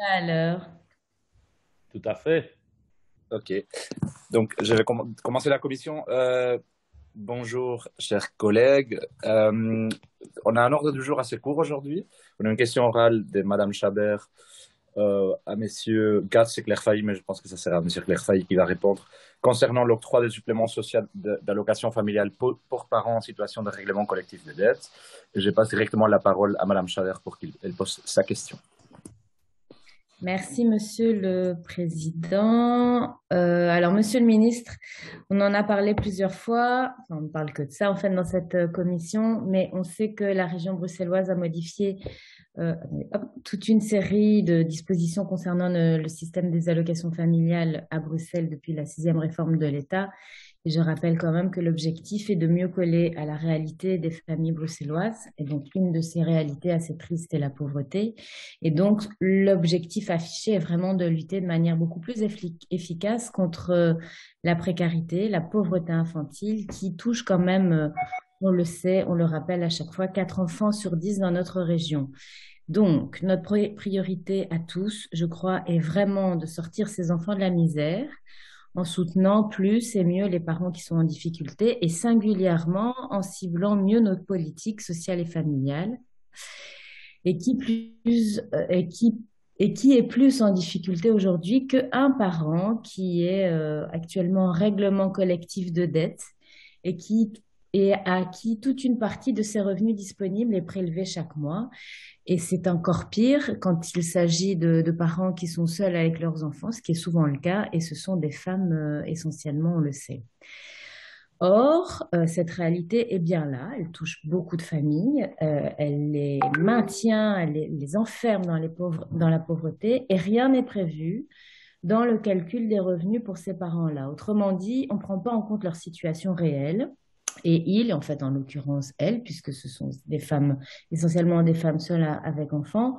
À l'heure. Tout à fait. OK. Donc, je vais commencer la commission. Bonjour, chers collègues. On a un ordre du jour assez court aujourd'hui. On a une question orale de Madame Chabert à Messieurs Gatz et Claire Failly, mais je pense que ça sera à Monsieur Claire Failly qui va répondre concernant l'octroi des suppléments sociaux d'allocation familiale pour parents en situation de règlement collectif de dette. Et je passe directement la parole à Madame Chabert pour qu'elle pose sa question. Merci, Monsieur le Président. Alors, Monsieur le Ministre, on en a parlé plusieurs fois. Enfin, on ne parle que de ça, en fait, dans cette commission, mais on sait que la région bruxelloise a modifié toute une série de dispositions concernant le système des allocations familiales à Bruxelles depuis la sixième réforme de l'État. Et je rappelle quand même que l'objectif est de mieux coller à la réalité des familles bruxelloises. Et donc, une de ces réalités assez tristes est la pauvreté. Et donc, l'objectif affiché est vraiment de lutter de manière beaucoup plus efficace contre la précarité, la pauvreté infantile, qui touche quand même, on le sait, on le rappelle à chaque fois, 4 enfants sur 10 dans notre région. Donc, notre priorité à tous, je crois, est vraiment de sortir ces enfants de la misère en soutenant plus et mieux les parents qui sont en difficulté et singulièrement en ciblant mieux notre politique sociale et familiale et qui est plus en difficulté aujourd'hui qu'un parent qui est actuellement en règlement collectif de dette et et à qui toute une partie de ses revenus disponibles est prélevée chaque mois. Et c'est encore pire quand il s'agit de parents qui sont seuls avec leurs enfants, ce qui est souvent le cas, et ce sont des femmes essentiellement, on le sait. Or, cette réalité est bien là, elle touche beaucoup de familles, elle les maintient, les enferme dans la pauvreté, et rien n'est prévu dans le calcul des revenus pour ces parents-là. Autrement dit, on ne prend pas en compte leur situation réelle. Et ils, en fait, en l'occurrence, elles, puisque ce sont des femmes, essentiellement des femmes seules avec enfants,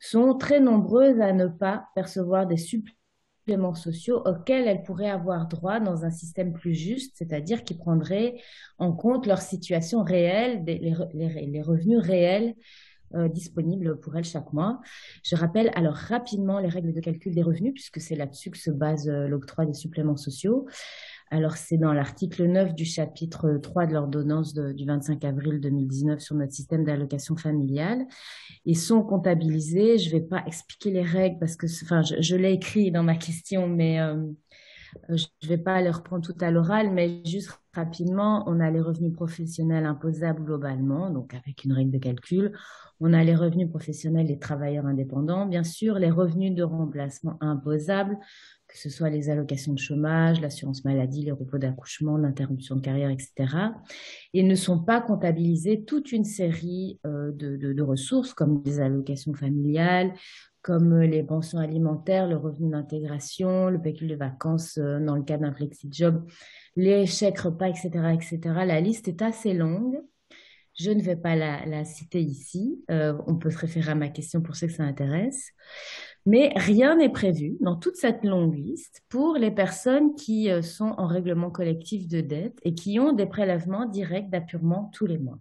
sont très nombreuses à ne pas percevoir des suppléments sociaux auxquels elles pourraient avoir droit dans un système plus juste, c'est-à-dire qui prendrait en compte leur situation réelle, les revenus réels disponibles pour elles chaque mois. Je rappelle alors rapidement les règles de calcul des revenus, puisque c'est là-dessus que se base l'octroi des suppléments sociaux. Alors, c'est dans l'article 9 du chapitre 3 de l'ordonnance du 25 avril 2019 sur notre système d'allocation familiale. Ils sont comptabilisés. Je ne vais pas expliquer les règles parce que, enfin, je l'ai écrit dans ma question, mais je ne vais pas les reprendre tout à l'oral, mais juste rapidement, on a les revenus professionnels imposables globalement, donc avec une règle de calcul. On a les revenus professionnels des travailleurs indépendants, bien sûr, les revenus de remplacement imposables, que ce soit les allocations de chômage, l'assurance maladie, les repos d'accouchement, l'interruption de carrière, etc. Et ne sont pas comptabilisés toute une série de ressources comme des allocations familiales, comme les pensions alimentaires, le revenu d'intégration, le pécule de vacances dans le cas d'un flexi-job, les chèques repas, etc., etc. La liste est assez longue. Je ne vais pas la citer ici. On peut se référer à ma question pour ceux que ça intéresse. Mais rien n'est prévu dans toute cette longue liste pour les personnes qui sont en règlement collectif de dette et qui ont des prélèvements directs d'appurement tous les mois.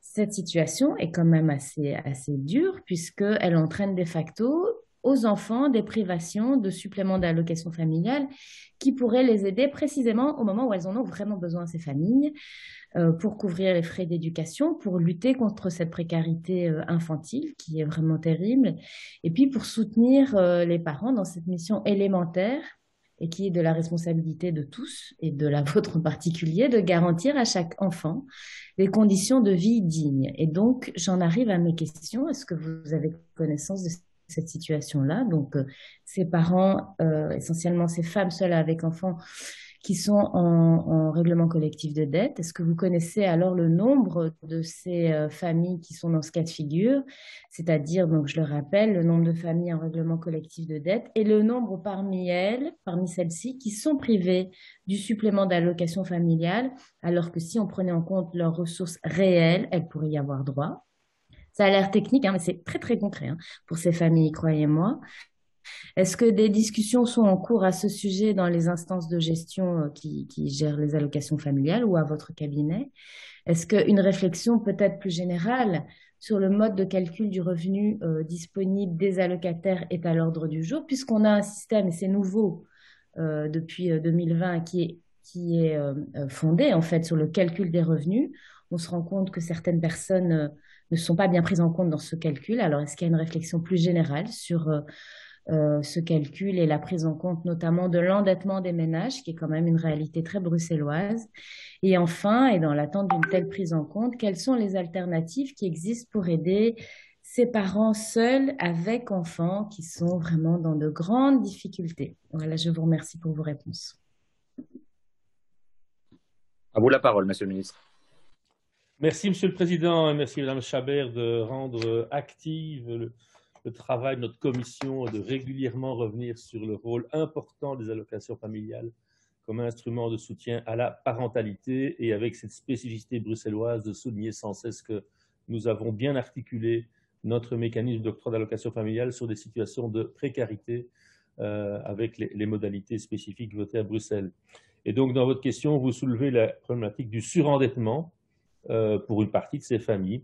Cette situation est quand même assez dure puisqu'elle entraîne de facto aux enfants des privations de suppléments d'allocation familiale qui pourraient les aider précisément au moment où elles en ont vraiment besoin, ces familles, pour couvrir les frais d'éducation, pour lutter contre cette précarité infantile qui est vraiment terrible, et puis pour soutenir les parents dans cette mission élémentaire et qui est de la responsabilité de tous et de la vôtre en particulier, de garantir à chaque enfant des conditions de vie dignes. Et donc, j'en arrive à mes questions. Est-ce que vous avez connaissance de cette situation-là? Donc, ces parents, essentiellement ces femmes seules avec enfants, qui sont en règlement collectif de dette. Est-ce que vous connaissez alors le nombre de ces familles qui sont dans ce cas de figure? C'est-à-dire, donc je le rappelle, le nombre de familles en règlement collectif de dette et le nombre parmi elles, parmi celles-ci, qui sont privées du supplément d'allocation familiale, alors que si on prenait en compte leurs ressources réelles, elles pourraient y avoir droit. Ça a l'air technique, hein, mais c'est très très concret hein, pour ces familles, croyez-moi. Est-ce que des discussions sont en cours à ce sujet dans les instances de gestion qui gèrent les allocations familiales ou à votre cabinet? Est-ce qu'une réflexion peut-être plus générale sur le mode de calcul du revenu disponible des allocataires est à l'ordre du jour, puisqu'on a un système, et c'est nouveau depuis 2020, qui est fondé en fait sur le calcul des revenus. On se rend compte que certaines personnes ne sont pas bien prises en compte dans ce calcul. Alors, est-ce qu'il y a une réflexion plus générale sur ce calcul et la prise en compte notamment de l'endettement des ménages, qui est quand même une réalité très bruxelloise? Et enfin, et dans l'attente d'une telle prise en compte, quelles sont les alternatives qui existent pour aider ces parents seuls avec enfants qui sont vraiment dans de grandes difficultés? Voilà, je vous remercie pour vos réponses. À vous la parole, Monsieur le ministre. Merci, Monsieur le Président, et merci, Madame Chabert, de rendre active le travail de notre commission et de régulièrement revenir sur le rôle important des allocations familiales comme instrument de soutien à la parentalité et avec cette spécificité bruxelloise de souligner sans cesse que nous avons bien articulé notre mécanisme d'octroi d'allocations familiales sur des situations de précarité avec les modalités spécifiques votées à Bruxelles. Et donc, dans votre question, vous soulevez la problématique du surendettement pour une partie de ces familles.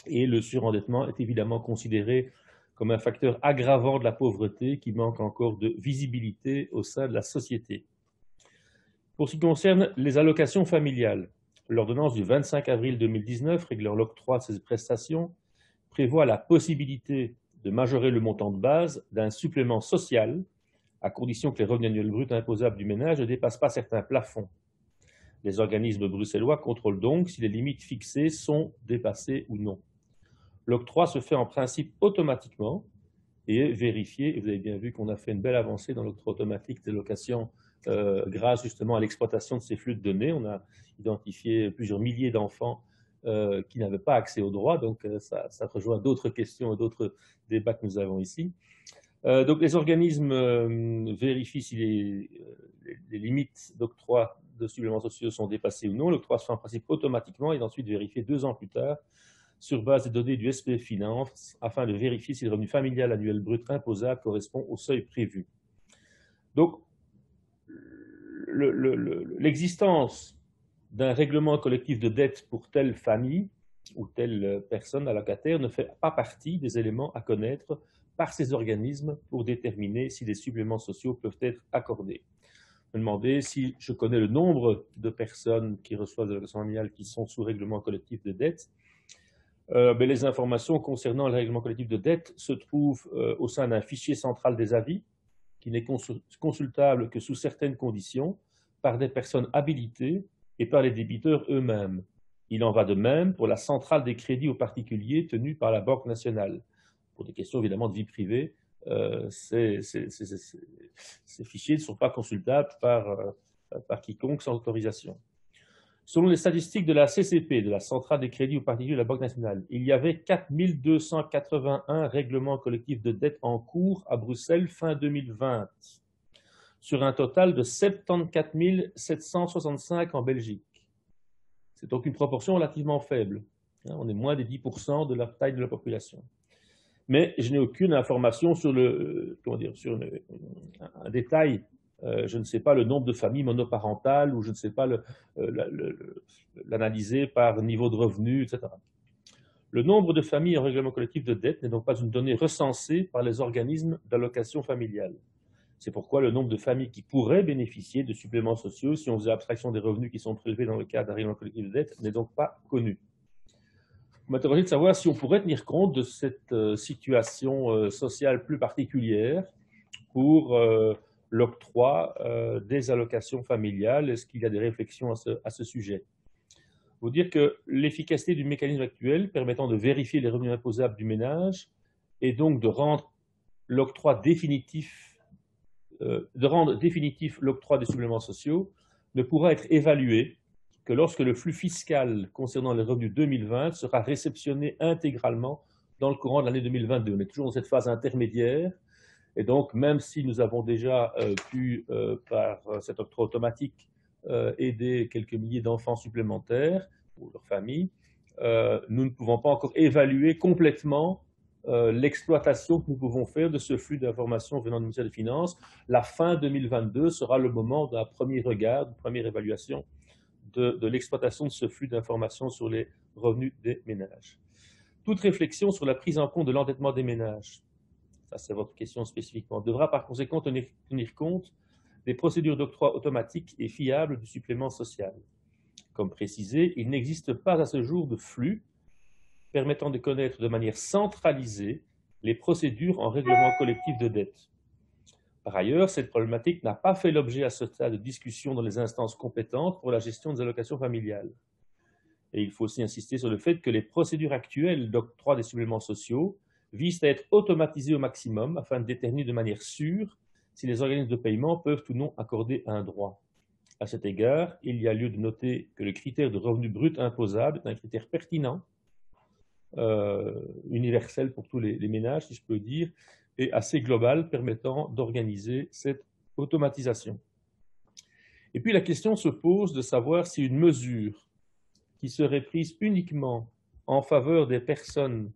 Et le surendettement est évidemment considéré comme un facteur aggravant de la pauvreté qui manque encore de visibilité au sein de la société. Pour ce qui concerne les allocations familiales, l'ordonnance du 25 avril 2019 réglant l'octroi de ces prestations prévoit la possibilité de majorer le montant de base d'un supplément social à condition que les revenus annuels bruts imposables du ménage ne dépassent pas certains plafonds. Les organismes bruxellois contrôlent donc si les limites fixées sont dépassées ou non. L'octroi se fait en principe automatiquement et est vérifié. Et vous avez bien vu qu'on a fait une belle avancée dans l'octroi automatique des locations grâce justement à l'exploitation de ces flux de données. On a identifié plusieurs milliers d'enfants qui n'avaient pas accès aux droits. Donc ça rejoint d'autres questions et d'autres débats que nous avons ici. Donc les organismes vérifient si les limites d'octroi de suppléments sociaux sont dépassées ou non. L'octroi se fait en principe automatiquement et est ensuite vérifié 2 ans plus tard sur base des données du SPF Finance afin de vérifier si le revenu familial annuel brut imposable correspond au seuil prévu. Donc, l'existence d'un règlement collectif de dette pour telle famille ou telle personne allocataire ne fait pas partie des éléments à connaître par ces organismes pour déterminer si des suppléments sociaux peuvent être accordés. Je me demandais si je connais le nombre de personnes qui reçoivent des allocations familiales qui sont sous règlement collectif de dette. Les informations concernant le règlement collectif de dette se trouvent au sein d'un fichier central des avis qui n'est consultable que sous certaines conditions par des personnes habilitées et par les débiteurs eux-mêmes. Il en va de même pour la centrale des crédits aux particuliers tenue par la Banque nationale. Pour des questions évidemment de vie privée, ces fichiers ne sont pas consultables par quiconque sans autorisation. Selon les statistiques de la CCP, de la Centrale des crédits aux particuliers de la Banque nationale, il y avait 4 281 règlements collectifs de dette en cours à Bruxelles fin 2020, sur un total de 74 765 en Belgique. C'est donc une proportion relativement faible. On est moins des 10% de la taille de la population. Mais je n'ai aucune information sur un détail. Je ne sais pas le nombre de familles monoparentales ou je ne sais pas l'analyser par niveau de revenu, etc. Le nombre de familles en règlement collectif de dette n'est donc pas une donnée recensée par les organismes d'allocation familiale. C'est pourquoi le nombre de familles qui pourraient bénéficier de suppléments sociaux, si on faisait abstraction des revenus qui sont prélevés dans le cadre d'un règlement collectif de dette, n'est donc pas connu. Vous m'interrogez de savoir si on pourrait tenir compte de cette situation sociale plus particulière pour l'octroi des allocations familiales. Est-ce qu'il y a des réflexions à ce sujet? Vous dire que l'efficacité du mécanisme actuel permettant de vérifier les revenus imposables du ménage et donc de rendre définitif l'octroi des suppléments sociaux ne pourra être évalué que lorsque le flux fiscal concernant les revenus 2020 sera réceptionné intégralement dans le courant de l'année 2022. On est toujours dans cette phase intermédiaire. Et donc, même si nous avons déjà pu, par cet octroi automatique, aider quelques milliers d'enfants supplémentaires ou leurs familles, nous ne pouvons pas encore évaluer complètement l'exploitation que nous pouvons faire de ce flux d'informations venant du ministère des Finances. La fin 2022 sera le moment d'un premier regard, d'une première évaluation de l'exploitation de ce flux d'informations sur les revenus des ménages. Toute réflexion sur la prise en compte de l'endettement des ménages, ça c'est votre question spécifiquement, devra par conséquent tenir compte des procédures d'octroi automatiques et fiables du supplément social. Comme précisé, il n'existe pas à ce jour de flux permettant de connaître de manière centralisée les procédures en règlement collectif de dette. Par ailleurs, cette problématique n'a pas fait l'objet à ce stade de discussion dans les instances compétentes pour la gestion des allocations familiales. Et il faut aussi insister sur le fait que les procédures actuelles d'octroi des suppléments sociaux visent à être automatisées au maximum afin de déterminer de manière sûre si les organismes de paiement peuvent ou non accorder un droit. À cet égard, il y a lieu de noter que le critère de revenu brut imposable est un critère pertinent, universel pour tous les ménages, si je peux dire, et assez global, permettant d'organiser cette automatisation. Et puis la question se pose de savoir si une mesure qui serait prise uniquement en faveur des personnes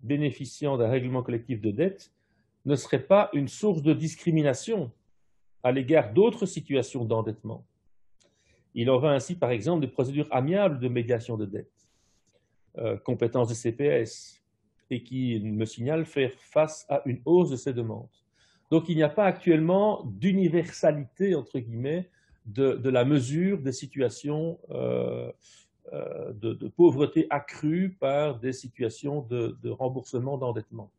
bénéficiant d'un règlement collectif de dette ne serait pas une source de discrimination à l'égard d'autres situations d'endettement. Il en va ainsi, par exemple, des procédures amiables de médiation de dette, compétences des CPS, et qui me signale faire face à une hausse de ces demandes. Donc il n'y a pas actuellement d'universalité, entre guillemets, de la mesure des situations de pauvreté accrue par des situations de remboursement d'endettement.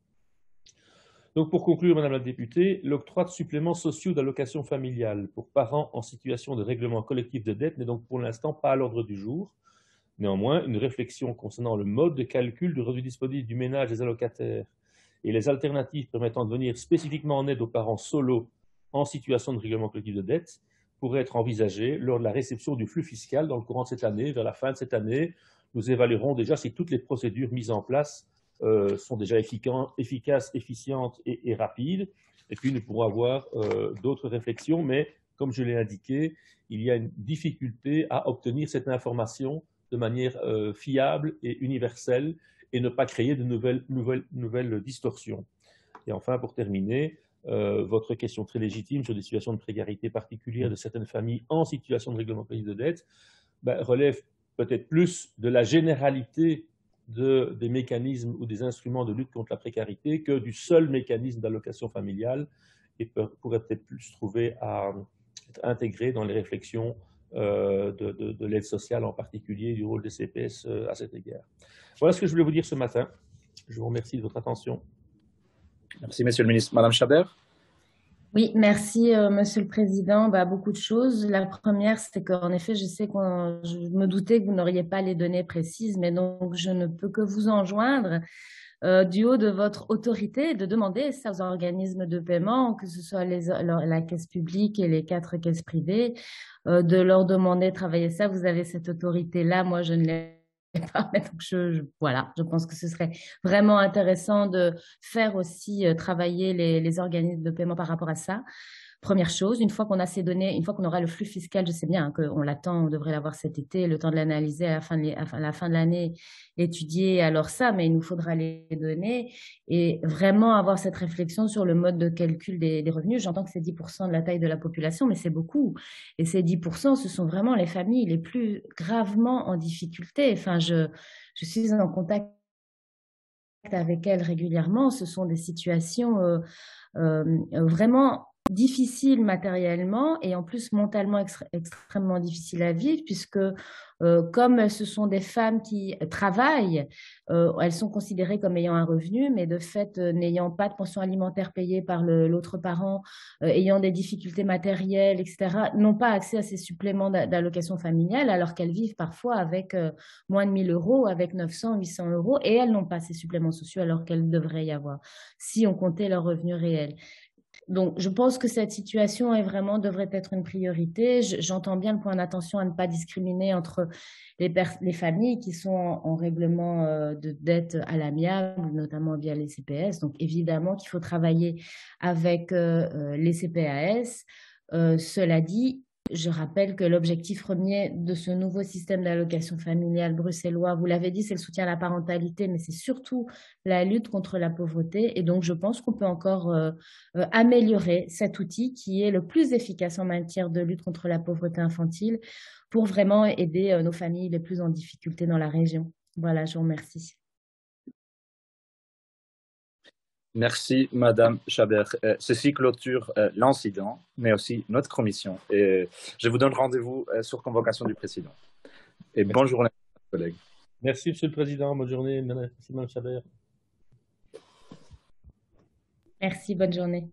Donc pour conclure, Madame la députée, l'octroi de suppléments sociaux d'allocation familiale pour parents en situation de règlement collectif de dette n'est donc pour l'instant pas à l'ordre du jour. Néanmoins, une réflexion concernant le mode de calcul du revenu disponible du ménage des allocataires et les alternatives permettant de venir spécifiquement en aide aux parents solos en situation de règlement collectif de dette pourrait être envisagée lors de la réception du flux fiscal dans le courant de cette année. Vers la fin de cette année, nous évaluerons déjà si toutes les procédures mises en place sont déjà efficaces, efficientes et rapides. Et puis, nous pourrons avoir d'autres réflexions, mais comme je l'ai indiqué, il y a une difficulté à obtenir cette information de manière fiable et universelle et ne pas créer de nouvelles distorsions. Et enfin, pour terminer, votre question très légitime sur des situations de précarité particulière de certaines familles en situation de règlement collectif de dette relève peut-être plus de la généralité des mécanismes ou des instruments de lutte contre la précarité que du seul mécanisme d'allocation familiale et pourrait peut-être plus se trouver à être intégré dans les réflexions de l'aide sociale en particulier, du rôle des CPS à cet égard. Voilà ce que je voulais vous dire ce matin. Je vous remercie de votre attention. Merci, Monsieur le Ministre. Madame Chabert? Oui, merci, Monsieur le Président. Beaucoup de choses. La première, c'est qu'en effet, je me doutais que vous n'auriez pas les données précises, mais donc je ne peux que vous enjoindre du haut de votre autorité de demander ça aux organismes de paiement, que ce soit la caisse publique et les 4 caisses privées, de leur demander de travailler ça. Vous avez cette autorité-là, moi je ne l'ai pas. Donc voilà, je pense que ce serait vraiment intéressant de faire aussi travailler les organismes de paiement par rapport à ça. Première chose, une fois qu'on a ces données, une fois qu'on aura le flux fiscal, je sais bien qu'on l'attend, on devrait l'avoir cet été, le temps de l'analyser à la fin de l'année, étudier alors ça, mais il nous faudra les données et vraiment avoir cette réflexion sur le mode de calcul des revenus. J'entends que c'est 10% de la taille de la population, mais c'est beaucoup. Et ces 10%, ce sont vraiment les familles les plus gravement en difficulté. Enfin, je suis en contact avec elles régulièrement. Ce sont des situations vraiment difficiles matériellement et en plus mentalement extrêmement difficiles à vivre puisque comme ce sont des femmes qui travaillent, elles sont considérées comme ayant un revenu, mais de fait n'ayant pas de pension alimentaire payée par l'autre parent, ayant des difficultés matérielles, etc., n'ont pas accès à ces suppléments d'allocation familiale alors qu'elles vivent parfois avec moins de 1 000 €, avec 900, 800 € et elles n'ont pas ces suppléments sociaux alors qu'elles devraient y avoir si on comptait leurs revenus réels. Donc, je pense que cette situation devrait être une priorité. J'entends bien le point d'attention à ne pas discriminer entre les familles qui sont en règlement de dette à l'amiable, notamment via les CPS. Donc, évidemment qu'il faut travailler avec les CPAS. Cela dit, je rappelle que l'objectif premier de ce nouveau système d'allocation familiale bruxellois, vous l'avez dit, c'est le soutien à la parentalité, mais c'est surtout la lutte contre la pauvreté. Et donc, je pense qu'on peut encore améliorer cet outil qui est le plus efficace en matière de lutte contre la pauvreté infantile pour vraiment aider nos familles les plus en difficulté dans la région. Voilà, je vous remercie. Merci, Madame Chabert. Ceci clôture l'incident, mais aussi notre commission. Et je vous donne rendez-vous sur convocation du président. Et bonne journée, collègues. Merci, Monsieur le Président. Bonne journée. Merci, Mme Chabert. Merci, bonne journée.